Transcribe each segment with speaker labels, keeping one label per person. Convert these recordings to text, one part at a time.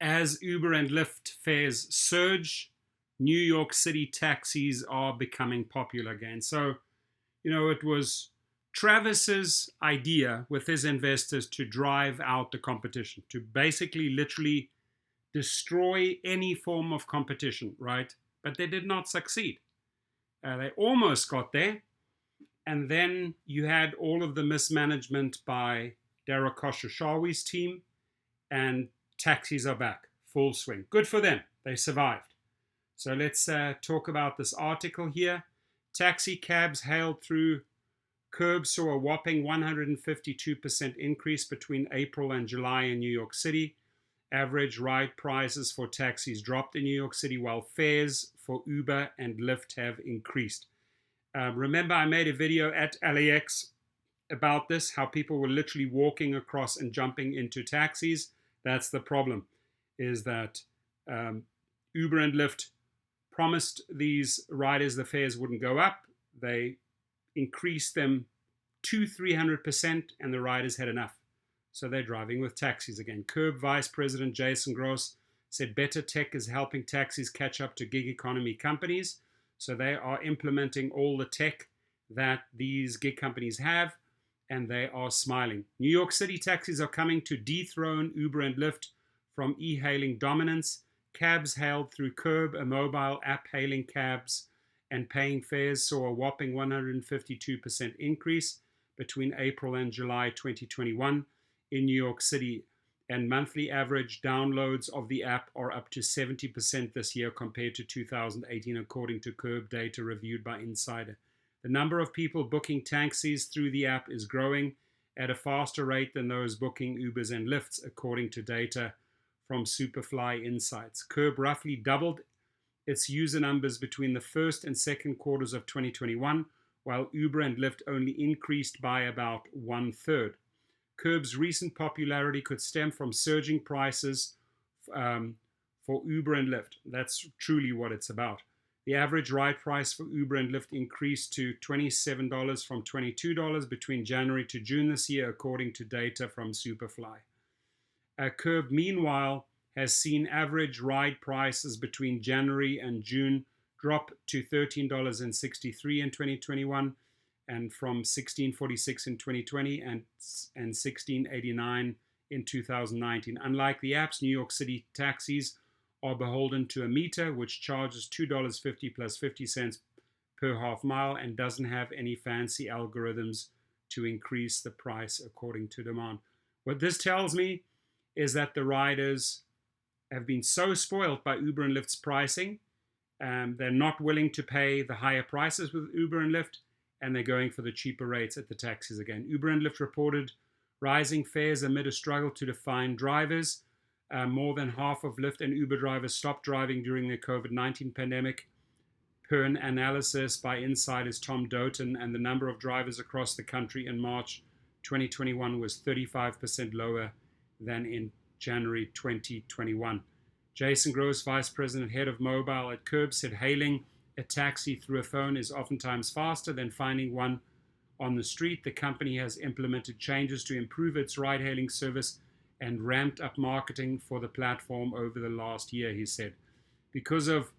Speaker 1: As Uber and Lyft fares surge, New York City taxis are becoming popular again. So, it was Travis's idea with his investors to drive out the competition, to basically literally destroy any form of competition, right? But they did not succeed. They almost got there. And then you had all of the mismanagement by Dara Khosrowshahi's team, and taxis are back, full swing. Good for them. They survived. So let's talk about this article here. Taxi cabs hailed through Curb saw a whopping 152% increase between April and July in New York City. Average ride prices for taxis dropped in New York City, while fares for Uber and Lyft have increased. Remember, I made a video at LAX about this, how people were literally walking across and jumping into taxis. That's the problem, is that Uber and Lyft promised these riders the fares wouldn't go up. They increased them to 300%, and the riders had enough. So they're driving with taxis again. Curb Vice President Jason Gross said better tech is helping taxis catch up to gig economy companies. So they are implementing all the tech that these gig companies have, and they are smiling. New York City taxis are coming to dethrone Uber and Lyft from e-hailing dominance. Cabs hailed through Curb, a mobile app hailing cabs and paying fares, saw a whopping 152% increase between April and July 2021 in New York City, and monthly average downloads of the app are up to 70% this year compared to 2018, according to Curb data reviewed by Insider. The number of people booking taxis through the app is growing at a faster rate than those booking Ubers and Lyfts, according to data from Superfly Insights. Curb roughly doubled its user numbers between the first and second quarters of 2021, while Uber and Lyft only increased by about 1/3. Curb's recent popularity could stem from surging prices for Uber and Lyft. That's truly what it's about. The average ride price for Uber and Lyft increased to $27 from $22 between January to June this year, according to data from Superfly. Curb, meanwhile, has seen average ride prices between January and June drop to $13.63 in 2021, and from $16.46 in 2020 and $16.89 in 2019. Unlike the apps, New York City taxis are beholden to a meter, which charges $2.50 plus 50 cents per half mile and doesn't have any fancy algorithms to increase the price according to demand. What this tells me is that the riders have been so spoiled by Uber and Lyft's pricing, they're not willing to pay the higher prices with Uber and Lyft, and they're going for the cheaper rates at the taxis again. Uber and Lyft reported rising fares amid a struggle to find drivers. More than half of Lyft and Uber drivers stopped driving during the COVID-19 pandemic, per an analysis by Insider's Tom Doughton, and the number of drivers across the country in March 2021 was 35% lower than in January 2021. Jason Gross, Vice President, Head of Mobile at Curb, said hailing a taxi through a phone is oftentimes faster than finding one on the street. The company has implemented changes to improve its ride-hailing service and ramped up marketing for the platform over the last year, he said. Because of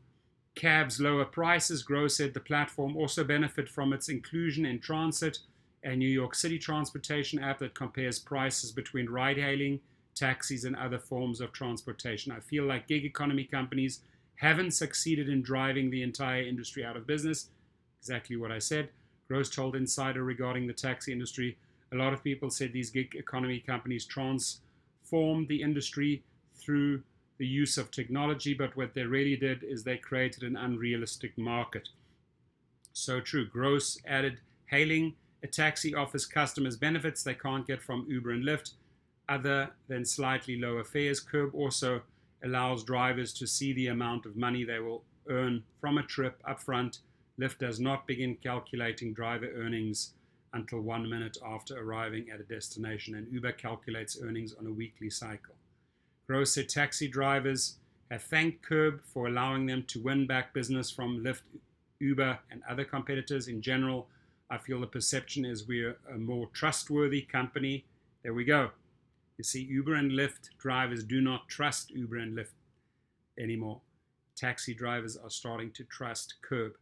Speaker 1: cabs' lower prices, Gross said the platform also benefit from its inclusion in Transit, a New York City transportation app that compares prices between ride-hailing, taxis, and other forms of transportation. I feel like gig economy companies haven't succeeded in driving the entire industry out of business. Exactly what I said. Gross told Insider regarding the taxi industry, a lot of people said these gig economy companies transformed the industry through the use of technology, but what they really did is they created an unrealistic market. So true. Gross added, hailing a taxi offers customers benefits they can't get from Uber and Lyft, other than slightly lower fares. Curb also allows drivers to see the amount of money they will earn from a trip upfront. Lyft does not begin calculating driver earnings until 1 minute after arriving at a destination, and Uber calculates earnings on a weekly cycle. Gross said taxi drivers have thanked Curb for allowing them to win back business from Lyft, Uber, and other competitors. In general, I feel the perception is we're a more trustworthy company. There we go. You see, Uber and Lyft drivers do not trust Uber and Lyft anymore. Taxi drivers are starting to trust Curb.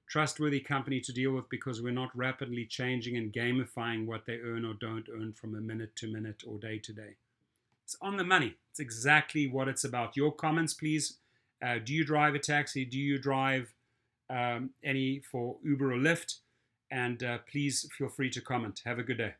Speaker 1: Trustworthy company to deal with because we're not rapidly changing and gamifying what they earn or don't earn from a minute to minute or day to day. It's on the money. It's exactly what it's about. Your comments, please. Do you drive a taxi? Do you drive any for Uber or Lyft? And please feel free to comment. Have a good day.